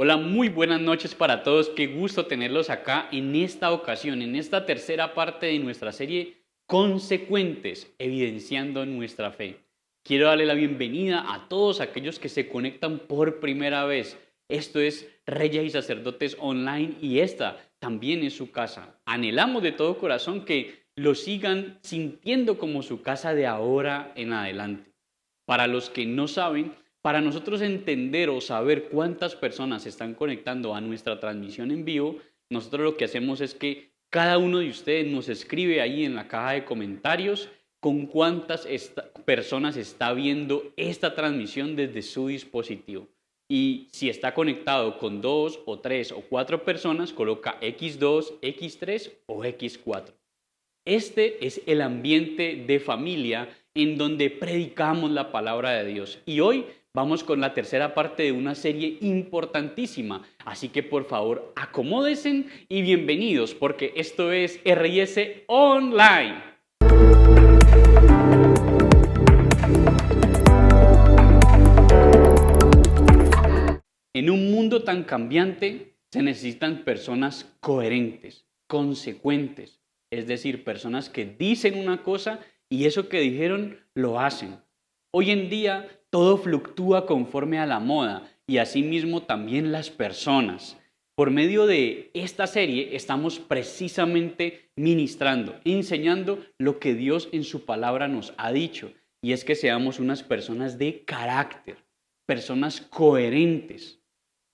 Hola, muy buenas noches para todos. Qué gusto tenerlos acá en esta ocasión, en esta tercera parte de nuestra serie Consecuentes, evidenciando nuestra fe. Quiero darle la bienvenida a todos aquellos que se conectan por primera vez. Esto es Reyes y Sacerdotes Online y esta también es su casa. Anhelamos de todo corazón que lo sigan sintiendo como su casa de ahora en adelante. Para los que no saben, para nosotros entender o saber cuántas personas se están conectando a nuestra transmisión en vivo, nosotros lo que hacemos es que cada uno de ustedes nos escribe ahí en la caja de comentarios con cuántas personas está viendo esta transmisión desde su dispositivo. Y si está conectado con 2 o 3 o 4 personas, coloca X2, X3 o X4. Este es el ambiente de familia en donde predicamos la palabra de Dios. Y hoy vamos con la tercera parte de una serie importantísima. Así que por favor, acomódense y bienvenidos porque esto es RS Online. En un mundo tan cambiante se necesitan personas coherentes, consecuentes, es decir, personas que dicen una cosa y eso que dijeron lo hacen. Hoy en día todo fluctúa conforme a la moda y asimismo también las personas. Por medio de esta serie estamos precisamente ministrando, enseñando lo que Dios en su palabra nos ha dicho, y es que seamos unas personas de carácter, personas coherentes.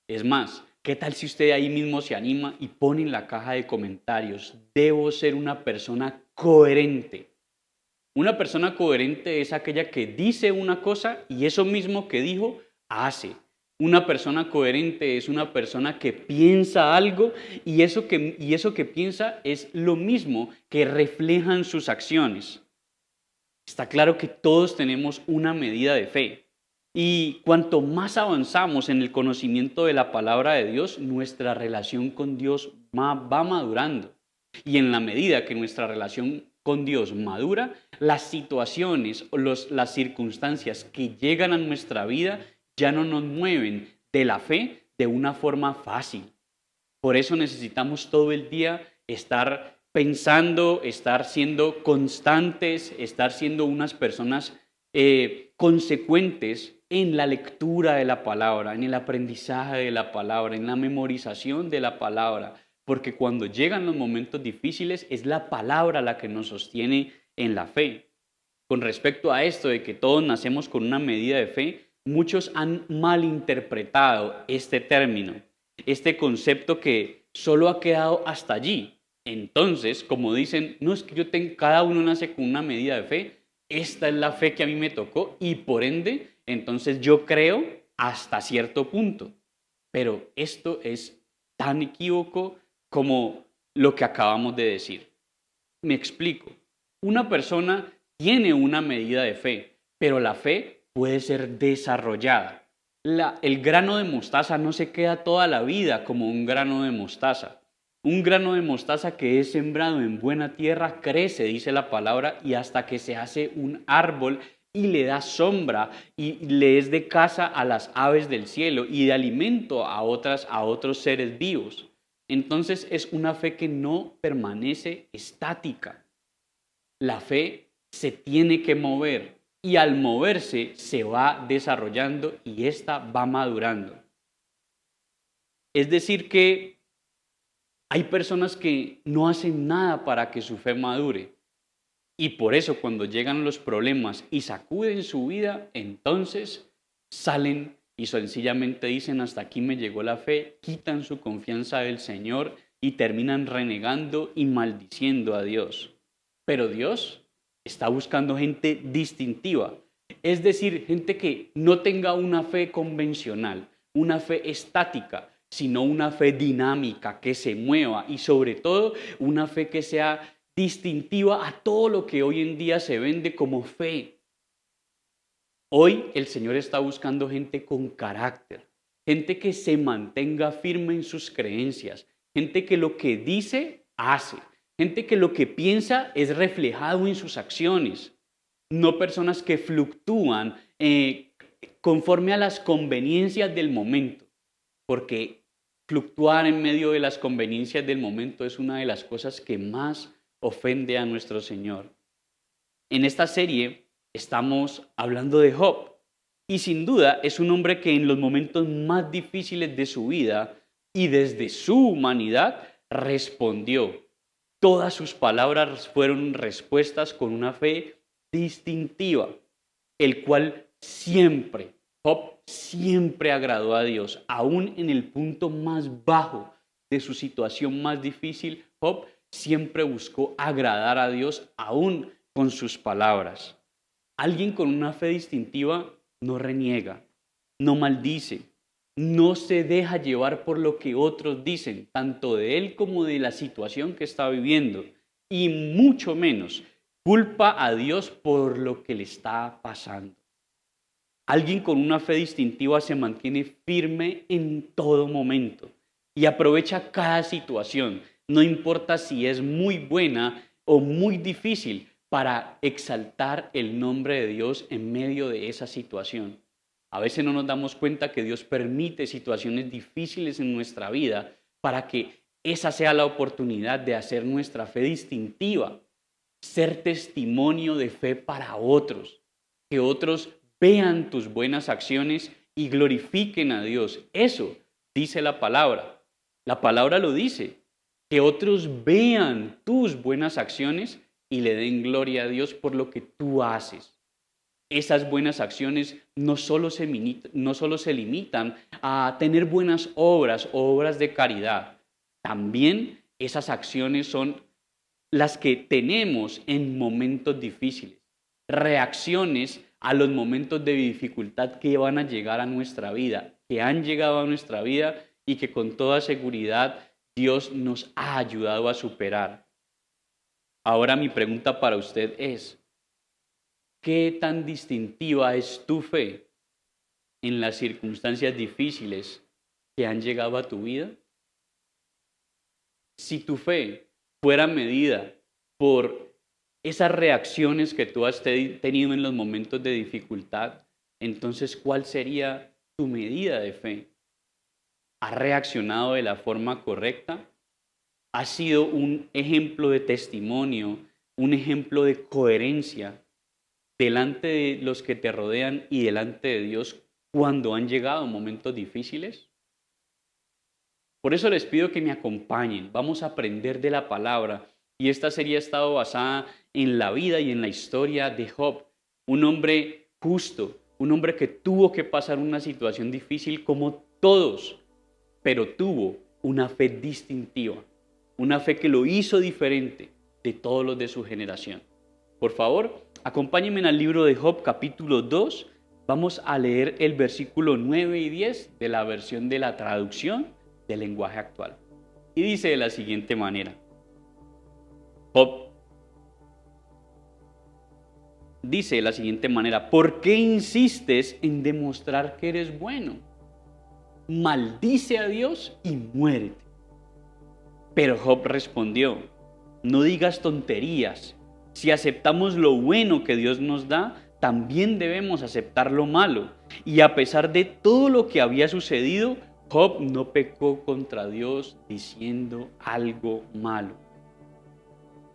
Es más, ¿qué tal si usted ahí mismo se anima y pone en la caja de comentarios: debo ser una persona coherente? Una persona coherente es aquella que dice una cosa y eso mismo que dijo, hace. Una persona coherente es una persona que piensa algo y eso que piensa es lo mismo que reflejan sus acciones. Está claro que todos tenemos una medida de fe. Y cuanto más avanzamos en el conocimiento de la palabra de Dios, nuestra relación con Dios va madurando. Y en la medida que nuestra relación con Dios madura, las situaciones o las circunstancias que llegan a nuestra vida ya no nos mueven de la fe de una forma fácil. Por eso necesitamos todo el día estar pensando, estar siendo constantes, estar siendo unas personas consecuentes en la lectura de la palabra, en el aprendizaje de la palabra, en la memorización de la palabra, porque cuando llegan los momentos difíciles es la palabra la que nos sostiene en la fe. Con respecto a esto de que todos nacemos con una medida de fe, muchos han malinterpretado este término, este concepto que solo ha quedado hasta allí. Entonces, como dicen, no es que cada uno nace con una medida de fe, esta es la fe que a mí me tocó y por ende, entonces yo creo hasta cierto punto. Pero esto es tan equívoco como lo que acabamos de decir. Me explico. Una persona tiene una medida de fe, pero la fe puede ser desarrollada. El grano de mostaza no se queda toda la vida como un grano de mostaza. Un grano de mostaza que es sembrado en buena tierra crece, dice la palabra, y hasta que se hace un árbol y le da sombra y le es de casa a las aves del cielo y de alimento a otros seres vivos. Entonces es una fe que no permanece estática. La fe se tiene que mover y al moverse se va desarrollando y ésta va madurando. Es decir que hay personas que no hacen nada para que su fe madure y por eso cuando llegan los problemas y sacuden su vida, entonces salen y sencillamente dicen: hasta aquí me llegó la fe, quitan su confianza del Señor y terminan renegando y maldiciendo a Dios. Pero Dios está buscando gente distintiva, es decir, gente que no tenga una fe convencional, una fe estática, sino una fe dinámica, que se mueva y sobre todo una fe que sea distintiva a todo lo que hoy en día se vende como fe. Hoy el Señor está buscando gente con carácter, gente que se mantenga firme en sus creencias, gente que lo que dice, hace, gente que lo que piensa es reflejado en sus acciones, no personas que fluctúan conforme a las conveniencias del momento. porque fluctuar en medio de las conveniencias del momento es una de las cosas que más ofende a nuestro Señor. En esta serie estamos hablando de Job y sin duda es un hombre que en los momentos más difíciles de su vida y desde su humanidad respondió. Todas sus palabras fueron respuestas con una fe distintiva, el cual Job siempre agradó a Dios, aún en el punto más bajo de su situación más difícil. Job siempre buscó agradar a Dios, aún con sus palabras. Alguien con una fe distintiva no reniega, no maldice, no se deja llevar por lo que otros dicen, tanto de él como de la situación que está viviendo, y mucho menos culpa a Dios por lo que le está pasando. Alguien con una fe distintiva se mantiene firme en todo momento y aprovecha cada situación, no importa si es muy buena o muy difícil, para exaltar el nombre de Dios en medio de esa situación. A veces no nos damos cuenta que Dios permite situaciones difíciles en nuestra vida para que esa sea la oportunidad de hacer nuestra fe distintiva, ser testimonio de fe para otros, que otros vean tus buenas acciones y glorifiquen a Dios. Eso dice la palabra. La palabra lo dice, que otros vean tus buenas acciones y le den gloria a Dios por lo que tú haces. Esas buenas acciones no solo se limitan a tener buenas obras o obras de caridad. También esas acciones son las que tenemos en momentos difíciles, reacciones a los momentos de dificultad que van a llegar a nuestra vida, que han llegado a nuestra vida y que con toda seguridad Dios nos ha ayudado a superar. Ahora mi pregunta para usted es, ¿qué tan distintiva es tu fe en las circunstancias difíciles que han llegado a tu vida? Si tu fe fuera medida por esas reacciones que tú has tenido en los momentos de dificultad, entonces, ¿cuál sería tu medida de fe? ¿Has reaccionado de la forma correcta? ¿Has sido un ejemplo de testimonio, un ejemplo de coherencia delante de los que te rodean y delante de Dios cuando han llegado momentos difíciles? Por eso les pido que me acompañen. Vamos a aprender de la palabra. Y esta serie ha estado basada en la vida y en la historia de Job, un hombre justo, un hombre que tuvo que pasar una situación difícil como todos, pero tuvo una fe distintiva, una fe que lo hizo diferente de todos los de su generación. Por favor, acompáñenme al libro de Job, capítulo 2. Vamos a leer el versículo 9 y 10 de la versión de la traducción del lenguaje actual. Y dice de la siguiente manera. Job dice de la siguiente manera: ¿por qué insistes en demostrar que eres bueno? Maldice a Dios y muérete. Pero Job respondió: no digas tonterías. Si aceptamos lo bueno que Dios nos da, también debemos aceptar lo malo. Y a pesar de todo lo que había sucedido, Job no pecó contra Dios diciendo algo malo.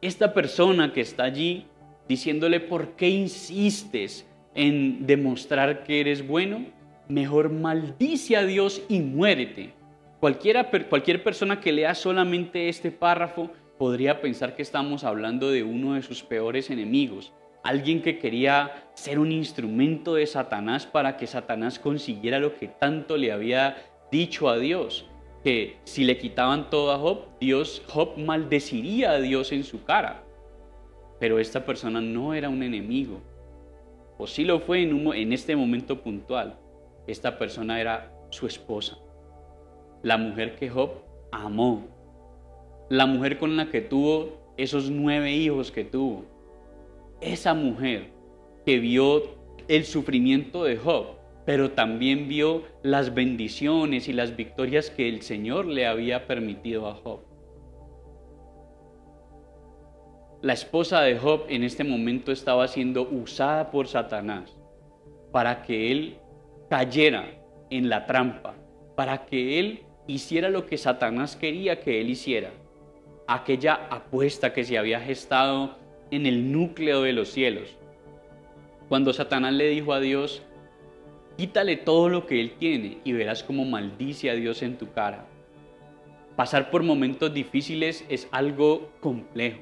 Esta persona que está allí diciéndole: ¿por qué insistes en demostrar que eres bueno? Mejor maldice a Dios y muérete. Cualquier persona que lea solamente este párrafo podría pensar que estamos hablando de uno de sus peores enemigos, alguien que quería ser un instrumento de Satanás para que Satanás consiguiera lo que tanto le había dicho a Dios, que si le quitaban todo a Job, Job maldeciría a Dios en su cara. Pero esta persona no era un enemigo, o sí lo fue en este momento puntual. Esta persona era su esposa, la mujer que Job amó, la mujer con la que tuvo esos 9 hijos que tuvo. Esa mujer que vio el sufrimiento de Job, pero también vio las bendiciones y las victorias que el Señor le había permitido a Job. La esposa de Job en este momento estaba siendo usada por Satanás para que él cayera en la trampa, para que él hiciera lo que Satanás quería que él hiciera. Aquella apuesta que se había gestado en el núcleo de los cielos. Cuando Satanás le dijo a Dios, quítale todo lo que él tiene y verás cómo maldice a Dios en tu cara. Pasar por momentos difíciles es algo complejo.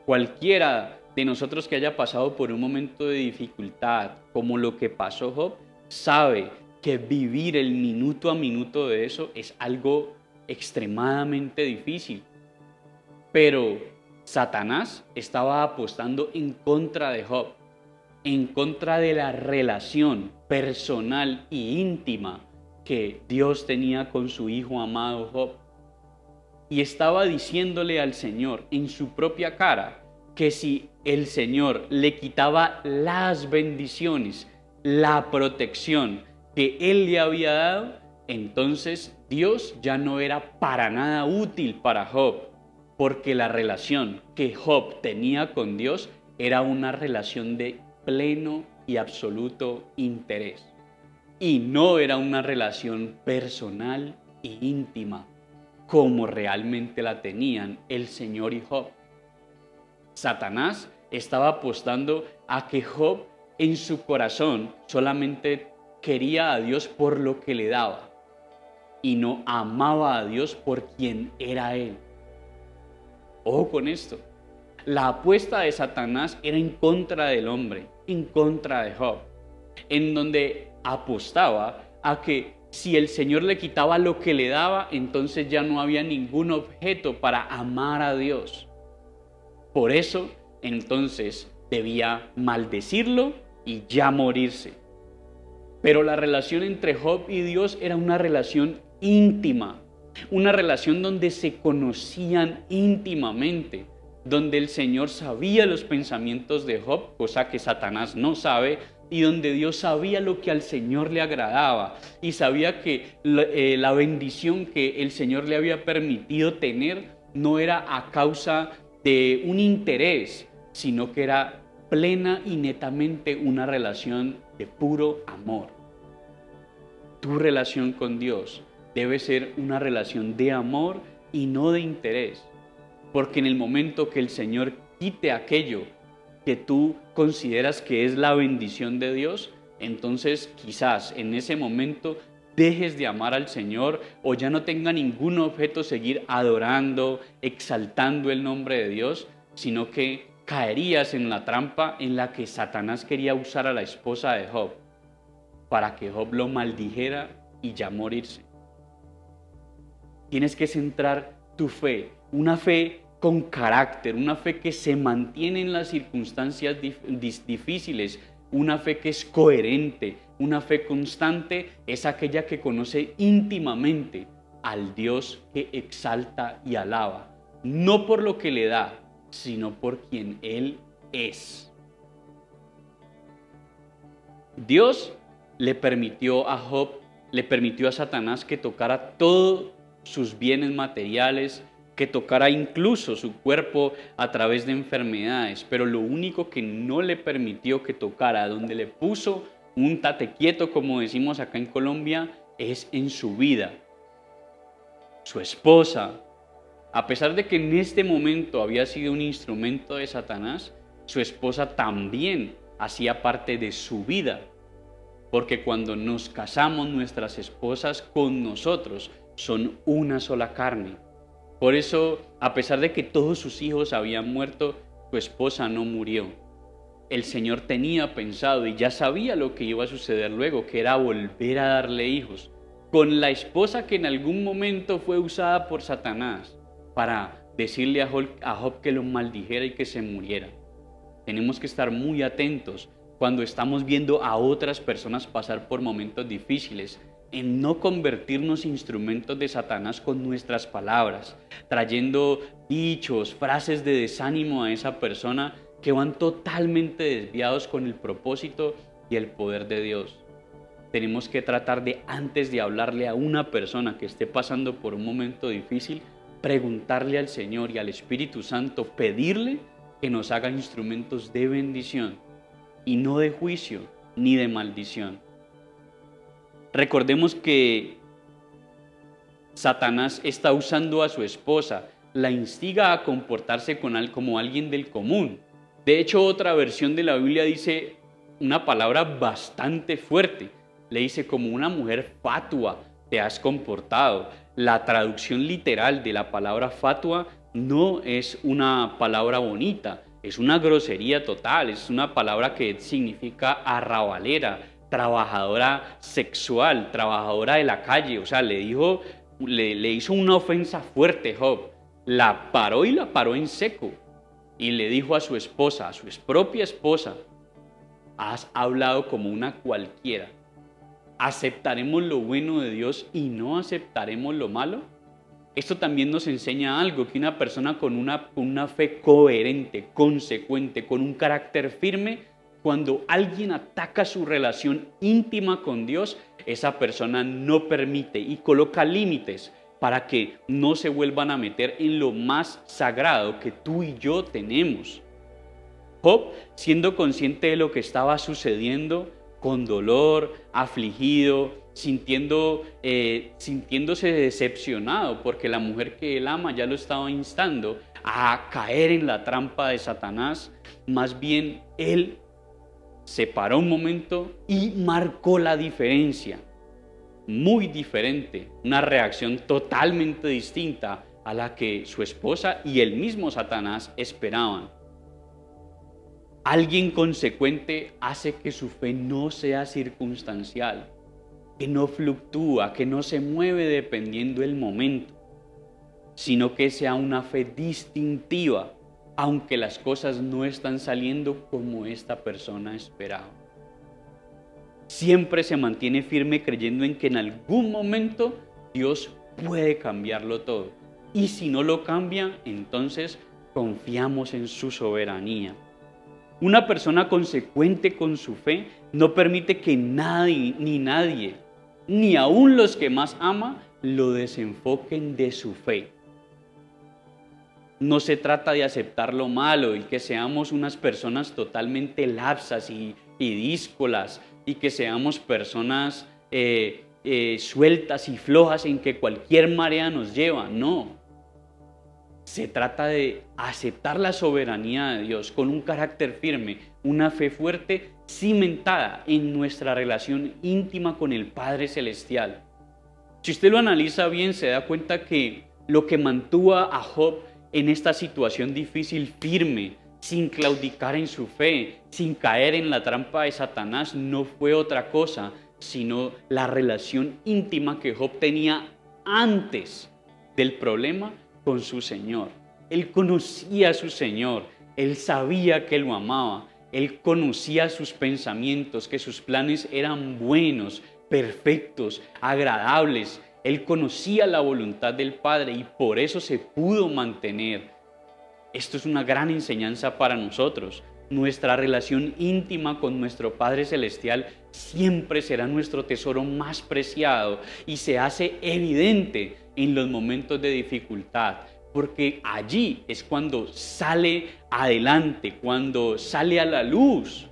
Cualquiera de nosotros que haya pasado por un momento de dificultad, como lo que pasó Job, sabe que vivir el minuto a minuto de eso es algo extremadamente difícil. Pero Satanás estaba apostando en contra de Job, en contra de la relación personal e íntima que Dios tenía con su hijo amado Job. Y estaba diciéndole al Señor en su propia cara que si el Señor le quitaba las bendiciones, la protección que Él le había dado, entonces Dios ya no era para nada útil para Job, porque la relación que Job tenía con Dios era una relación de pleno y absoluto interés. Y no era una relación personal e íntima, como realmente la tenían el Señor y Job. Satanás estaba apostando a que Job en su corazón solamente quería a Dios por lo que le daba y no amaba a Dios por quien era Él. Ojo con esto. La apuesta de Satanás era en contra del hombre, en contra de Job, en donde apostaba a que si el Señor le quitaba lo que le daba, entonces ya no había ningún objeto para amar a Dios. Por eso, entonces, debía maldecirlo y ya morirse. Pero la relación entre Job y Dios era una relación íntima, una relación donde se conocían íntimamente, donde el Señor sabía los pensamientos de Job, cosa que Satanás no sabe, y donde Dios sabía lo que al Señor le agradaba y sabía que la bendición que el Señor le había permitido tener no era a causa de un interés, sino que era plena y netamente una relación de puro amor. Tu relación con Dios debe ser una relación de amor y no de interés, porque en el momento que el Señor quite aquello que tú consideras que es la bendición de Dios, entonces quizás en ese momento dejes de amar al Señor o ya no tenga ningún objeto seguir adorando, exaltando el nombre de Dios, sino que caerías en la trampa en la que Satanás quería usar a la esposa de Job para que Job lo maldijera y ya morirse. Tienes que centrar tu fe, una fe con carácter, una fe que se mantiene en las circunstancias difíciles, una fe que es coherente, una fe constante, es aquella que conoce íntimamente al Dios que exalta y alaba, no por lo que le da, sino por quien Él es. Dios le permitió a Satanás que tocara todos sus bienes materiales, que tocara incluso su cuerpo a través de enfermedades, pero lo único que no le permitió que tocara, donde le puso un tate quieto, como decimos acá en Colombia, es en su vida. Su esposa, a pesar de que en este momento había sido un instrumento de Satanás, su esposa también hacía parte de su vida, porque cuando nos casamos, nuestras esposas con nosotros son una sola carne. Por eso, a pesar de que todos sus hijos habían muerto, su esposa no murió. El Señor tenía pensado y ya sabía lo que iba a suceder luego, que era volver a darle hijos, con la esposa que en algún momento fue usada por Satanás para decirle a Job que lo maldijera y que se muriera. Tenemos que estar muy atentos cuando estamos viendo a otras personas pasar por momentos difíciles, en no convertirnos instrumentos de Satanás con nuestras palabras, trayendo dichos, frases de desánimo a esa persona que van totalmente desviados con el propósito y el poder de Dios. Tenemos que tratar de, antes de hablarle a una persona que esté pasando por un momento difícil, preguntarle al Señor y al Espíritu Santo, pedirle que nos haga instrumentos de bendición y no de juicio ni de maldición. Recordemos que Satanás está usando a su esposa, la instiga a comportarse como alguien del común. De hecho, otra versión de la Biblia dice una palabra bastante fuerte. Le dice: como una mujer fatua te has comportado. La traducción literal de la palabra fatua no es una palabra bonita, es una grosería total, es una palabra que significa arrabalera, trabajadora sexual, trabajadora de la calle. O sea, le hizo una ofensa fuerte Job, la paró en seco y le dijo a su esposa, a su propia esposa: has hablado como una cualquiera. ¿Aceptaremos lo bueno de Dios y no aceptaremos lo malo? Esto también nos enseña algo, que una persona con una fe coherente, consecuente, con un carácter firme, cuando alguien ataca su relación íntima con Dios, esa persona no permite y coloca límites para que no se vuelvan a meter en lo más sagrado que tú y yo tenemos. Job, siendo consciente de lo que estaba sucediendo, con dolor, afligido, sintiéndose decepcionado porque la mujer que él ama ya lo estaba instando a caer en la trampa de Satanás, más bien él se paró un momento y marcó la diferencia, muy diferente, una reacción totalmente distinta a la que su esposa y el mismo Satanás esperaban. Alguien consecuente hace que su fe no sea circunstancial, que no fluctúa, que no se mueve dependiendo del momento, sino que sea una fe distintiva, aunque las cosas no están saliendo como esta persona esperaba. Siempre se mantiene firme creyendo en que en algún momento Dios puede cambiarlo todo. Y si no lo cambia, entonces confiamos en su soberanía. Una persona consecuente con su fe no permite que nadie, ni aun los que más ama, lo desenfoquen de su fe. No se trata de aceptar lo malo y que seamos unas personas totalmente lapsas y díscolas y que seamos personas sueltas y flojas en que cualquier marea nos lleva. No. Se trata de aceptar la soberanía de Dios con un carácter firme, una fe fuerte, cimentada en nuestra relación íntima con el Padre Celestial. Si usted lo analiza bien, se da cuenta que lo que mantuvo a Job en esta situación difícil firme, sin claudicar en su fe, sin caer en la trampa de Satanás, no fue otra cosa, sino la relación íntima que Job tenía antes del problema con su Señor. Él conocía a su Señor, él sabía que lo amaba, él conocía sus pensamientos, que sus planes eran buenos, perfectos, agradables. Él conocía la voluntad del Padre y por eso se pudo mantener. Esto es una gran enseñanza para nosotros. Nuestra relación íntima con nuestro Padre Celestial siempre será nuestro tesoro más preciado y se hace evidente en los momentos de dificultad, porque allí es cuando sale adelante, cuando sale a la luz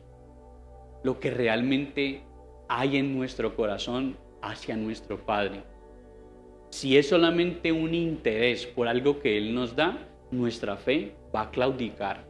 lo que realmente hay en nuestro corazón hacia nuestro Padre. Si es solamente un interés por algo que Él nos da, nuestra fe va a claudicar.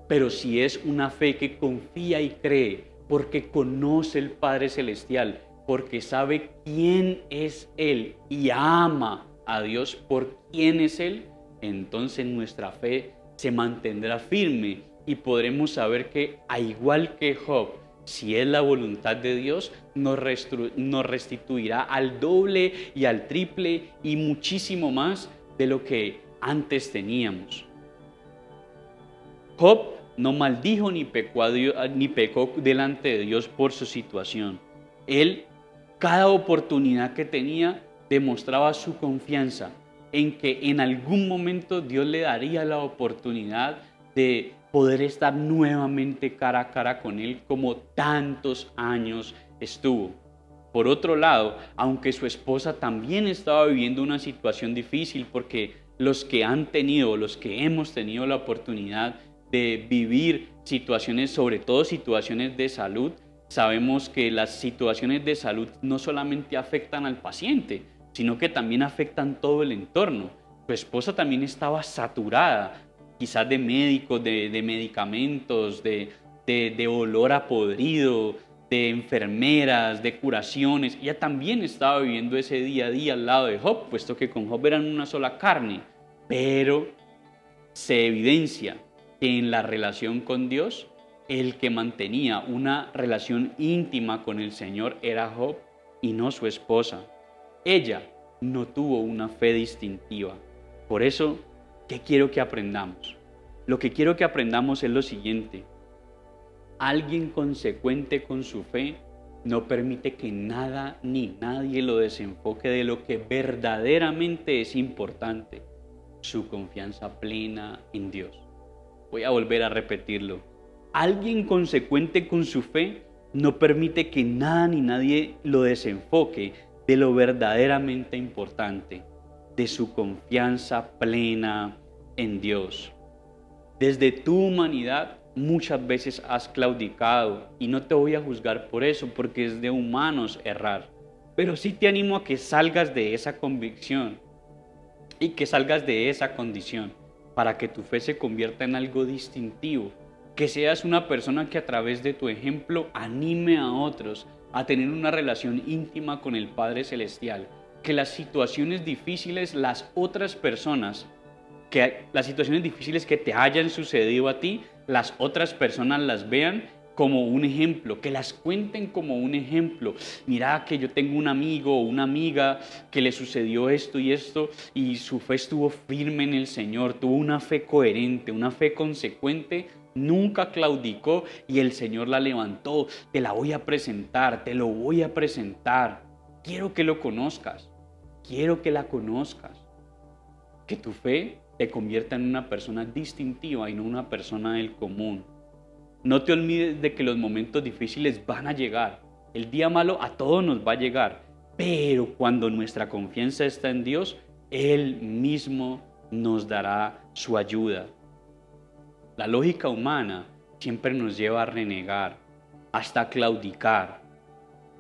Pero si es una fe que confía y cree, porque conoce el Padre Celestial, porque sabe quién es Él y ama a Dios por quién es Él, entonces nuestra fe se mantendrá firme y podremos saber que, a igual que Job, si es la voluntad de Dios, nos restituirá al doble y al triple y muchísimo más de lo que antes teníamos. Job no maldijo ni pecó delante de Dios por su situación. Él, cada oportunidad que tenía, demostraba su confianza en que en algún momento Dios le daría la oportunidad de poder estar nuevamente cara a cara con Él como tantos años estuvo. Por otro lado, aunque su esposa también estaba viviendo una situación difícil, porque los que hemos tenido la oportunidad de vivir situaciones, sobre todo situaciones de salud, sabemos que las situaciones de salud no solamente afectan al paciente, sino que también afectan todo el entorno. Tu esposa también estaba saturada, quizás de médicos, de medicamentos, de olor a podrido, de enfermeras, de curaciones. Ella también estaba viviendo ese día a día al lado de Job, puesto que con Job eran una sola carne. Pero se evidencia que en la relación con Dios, el que mantenía una relación íntima con el Señor era Job y no su esposa. Ella no tuvo una fe distintiva. Por eso, ¿qué quiero que aprendamos? Lo que quiero que aprendamos es lo siguiente. Alguien consecuente con su fe no permite que nada ni nadie lo desenfoque de lo que verdaderamente es importante, su confianza plena en Dios. Voy a volver a repetirlo. Alguien consecuente con su fe no permite que nada ni nadie lo desenfoque de lo verdaderamente importante, de su confianza plena en Dios. Desde tu humanidad muchas veces has claudicado y no te voy a juzgar por eso, porque es de humanos errar. Pero sí te animo a que salgas de esa convicción y que salgas de esa condición para que tu fe se convierta en algo distintivo, que seas una persona que a través de tu ejemplo anime a otros a tener una relación íntima con el Padre Celestial, que las situaciones difíciles, las situaciones difíciles que te hayan sucedido a ti, las otras personas las vean como un ejemplo, que las cuenten como un ejemplo. Mira que yo tengo un amigo o una amiga que le sucedió esto y su fe estuvo firme en el Señor, tuvo una fe coherente, una fe consecuente, nunca claudicó y el Señor la levantó. Te la voy a presentar, te lo voy a presentar. Quiero que lo conozcas, quiero que la conozcas, que tu fe te convierta en una persona distintiva y no una persona del común. No te olvides de que los momentos difíciles van a llegar. El día malo a todos nos va a llegar. Pero cuando nuestra confianza está en Dios, Él mismo nos dará su ayuda. La lógica humana siempre nos lleva a renegar, hasta claudicar.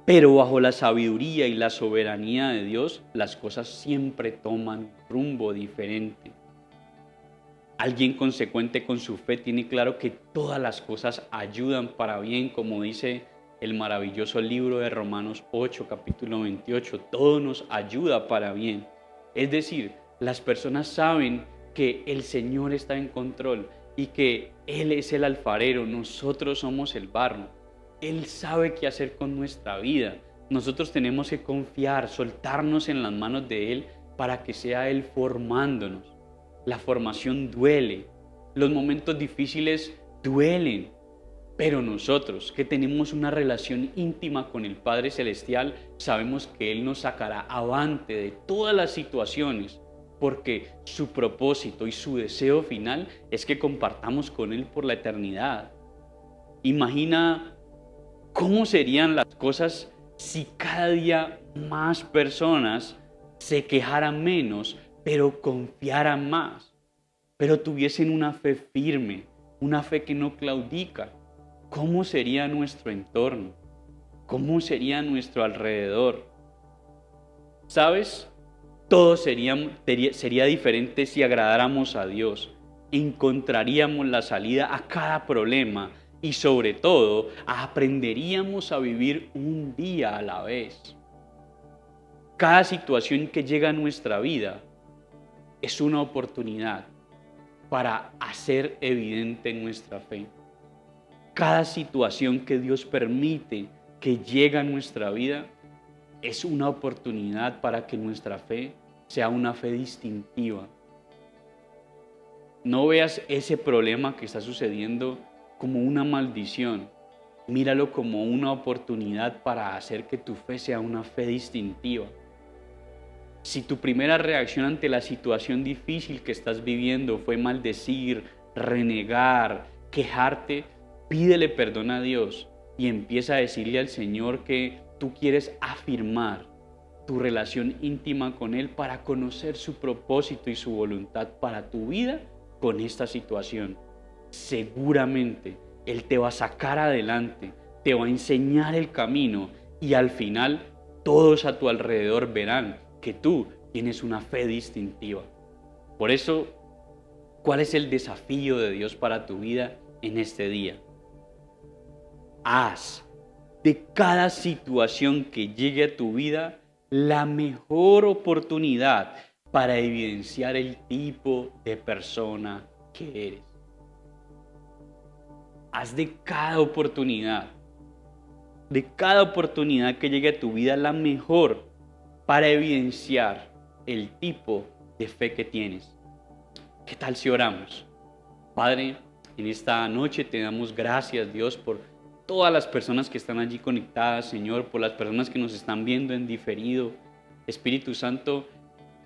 Pero bajo la sabiduría y la soberanía de Dios, las cosas siempre toman un rumbo diferente. Alguien consecuente con su fe tiene claro que todas las cosas ayudan para bien, como dice el maravilloso libro de Romanos 8, capítulo 28. Todo nos ayuda para bien. Es decir, las personas saben que el Señor está en control y que Él es el alfarero, nosotros somos el barro. Él sabe qué hacer con nuestra vida. Nosotros tenemos que confiar, soltarnos en las manos de Él para que sea Él formándonos. La formación duele, los momentos difíciles duelen, pero nosotros que tenemos una relación íntima con el Padre Celestial, sabemos que Él nos sacará avante de todas las situaciones, porque su propósito y su deseo final es que compartamos con Él por la eternidad. Imagina cómo serían las cosas si cada día más personas se quejaran menos, pero confiaran más, pero tuviesen una fe firme, una fe que no claudica. ¿Cómo sería nuestro entorno? ¿Cómo sería nuestro alrededor? ¿Sabes? Todo sería diferente si agradáramos a Dios. Encontraríamos la salida a cada problema y sobre todo aprenderíamos a vivir un día a la vez. Cada situación que llega a nuestra vida es una oportunidad para hacer evidente nuestra fe. Cada situación que Dios permite que llegue a nuestra vida es una oportunidad para que nuestra fe sea una fe distintiva. No veas ese problema que está sucediendo como una maldición. Míralo como una oportunidad para hacer que tu fe sea una fe distintiva. Si tu primera reacción ante la situación difícil que estás viviendo fue maldecir, renegar, quejarte, pídele perdón a Dios y empieza a decirle al Señor que tú quieres afirmar tu relación íntima con Él para conocer su propósito y su voluntad para tu vida con esta situación. Seguramente Él te va a sacar adelante, te va a enseñar el camino y al final todos a tu alrededor verán que tú tienes una fe distintiva. Por eso, ¿cuál es el desafío de Dios para tu vida en este día? Haz de cada situación que llegue a tu vida la mejor oportunidad para evidenciar el tipo de persona que eres. Haz de cada oportunidad que llegue a tu vida la mejor para evidenciar el tipo de fe que tienes. ¿Qué tal si oramos? Padre, en esta noche te damos gracias, Dios, por todas las personas que están allí conectadas, Señor, por las personas que nos están viendo en diferido. Espíritu Santo,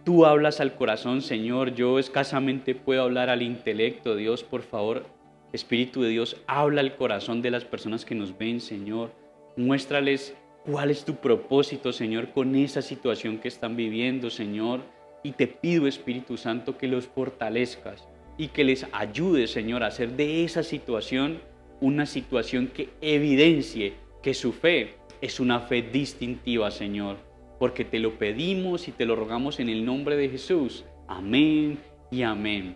tú hablas al corazón, Señor. Yo escasamente puedo hablar al intelecto, Dios, por favor. Espíritu de Dios, habla al corazón de las personas que nos ven, Señor. Muéstrales cuál es tu propósito, Señor, con esa situación que están viviendo, Señor. Y te pido, Espíritu Santo, que los fortalezcas y que les ayudes, Señor, a hacer de esa situación una situación que evidencie que su fe es una fe distintiva, Señor. Porque te lo pedimos y te lo rogamos en el nombre de Jesús. Amén y amén.